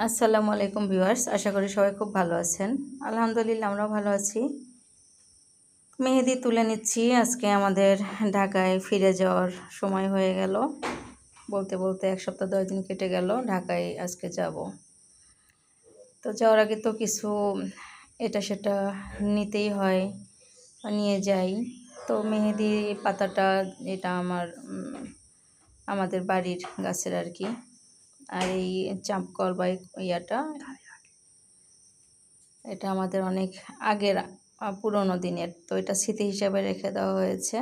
আসসালামু আলাইকুম ভিউয়ার্স, আশা করি সবাই খুব ভালো আছেন। আলহামদুলিল্লাহ আমরাও ভালো আছি। মেহেদি তুলে নিচ্ছি। আজকে আমাদের ঢাকায় ফিরে যাওয়ার সময় হয়ে গেল। বলতে বলতে 1 সপ্তাহ 10 দিন কেটে গেল। ঢাকায় আজকে যাব। তো যাওয়ার আগে তো কিছু এটা সেটা নিতেই হয়, নিয়ে যাই। তো মেহেদি পাতাটা এটা আমাদের বাড়ির গাছের আর কি। আর এই চাঁপকল বা ইয়াটা এটা আমাদের অনেক আগের পুরনো দিনের, তো এটা স্মৃতি হিসাবে রেখে দেওয়া হয়েছে।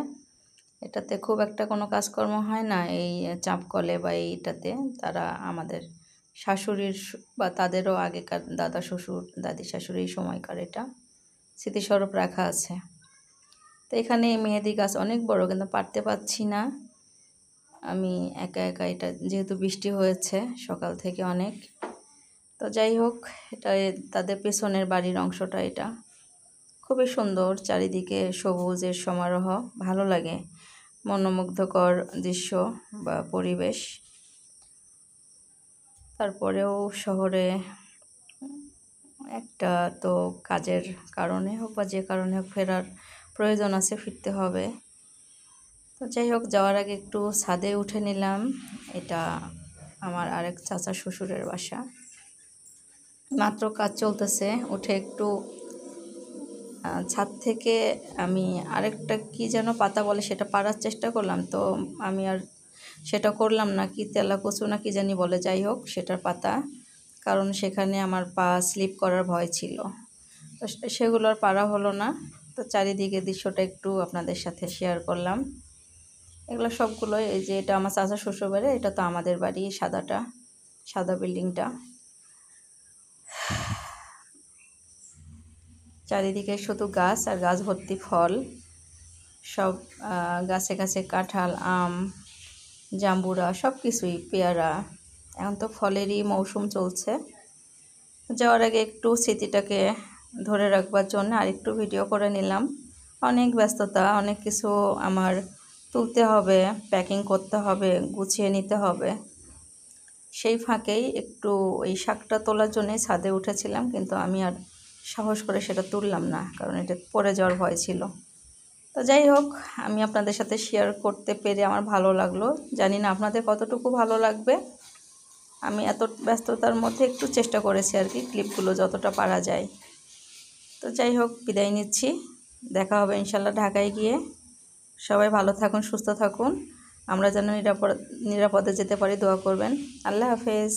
এটাতে খুব একটা কোনো কাজকর্ম হয় না এই চাঁপকলে বা এইটাতে। তারা আমাদের শাশুড়ির বা তাদেরও আগেকার দাদা শ্বশুর দাদি শাশুড়ি সময়কার এটা স্মৃতিস্বরূপ রাখা আছে। তো এখানে মেহেদি গাছ অনেক বড়, কিন্তু পারতে পারছি না আমি একা একা। এটা যেহেতু বৃষ্টি হয়েছে সকাল থেকে অনেক, তো যাই হোক, এটা তাদের পেছনের বাড়ির অংশটা। এটা খুবই সুন্দর, চারিদিকে সবুজের সমারোহ, ভালো লাগে, মনোমুগ্ধকর দৃশ্য বা পরিবেশ। তারপরেও শহরে একটা তো কাজের কারণে হোক বা যে কারণে হোক ফেরার প্রয়োজন আছে, ফিরতে হবে। তো যাই হোক, যাওয়ার আগে একটু ছাদে উঠে নিলাম। এটা আমার আরেক চাচা শ্বশুরের বাসা। মাত্র কাজ চলতেছে, উঠে একটু ছাদ থেকে আমি আরেকটা কি যেন পাতা বলে সেটা পাড়ার চেষ্টা করলাম। তো আমি আর সেটা করলাম না, কি তেলাকুচু না কি জানি বলে, যাই হোক সেটার পাতা, কারণ সেখানে আমার পা স্লিপ করার ভয় ছিল। তো সেগুলো আর পারা হলো না। তো চারিদিকে দৃশ্যটা একটু আপনাদের সাথে শেয়ার করলাম। এগুলো সবগুলো, এই যে এটা আমার চাচা শ্বশুর বাড়ি, এটা তো আমাদের বাড়ি, সাদা বিল্ডিংটা। চারিদিকে শুধু গাছ আর গাছ ভর্তি ফল, সব গাছে গাছে কাঁঠাল, আম, জাম্বুরা, সব কিছুই, পেয়ারা। এখন তো ফলেরই মৌসুম চলছে। যাওয়ার আগে একটু স্মৃতিটাকে ধরে রাখবার জন্য আরেকটু ভিডিও করে নিলাম। অনেক ব্যস্ততা, অনেক কিছু আমার তুলতে হবে, প্যাকিং করতে হবে, গুছিয়ে নিতে হবে। সেই ফাঁকেই একটু ওই শাকটা তোলার জন্যই ছাদে উঠেছিলাম, কিন্তু আমি আর সাহস করে সেটা তুললাম না, কারণ এটা পড়ে যাওয়ার ভয় ছিল। তো যাই হোক, আমি আপনাদের সাথে শেয়ার করতে পেরে আমার ভালো লাগলো। জানি না আপনাদের কতটুকু ভালো লাগবে। আমি এত ব্যস্ততার মধ্যে একটু চেষ্টা করেছি আর কি, ক্লিপগুলো যতটা পারা যায়। তো যাই হোক, বিদায় নিচ্ছি। দেখা হবে ইনশাল্লাহ ঢাকায় গিয়ে। সবাই ভালো থাকুন, সুস্থ থাকুন। আমরা যেন নিরাপদে যেতে পারি, দোয়া করবেন। আল্লাহ হাফেজ।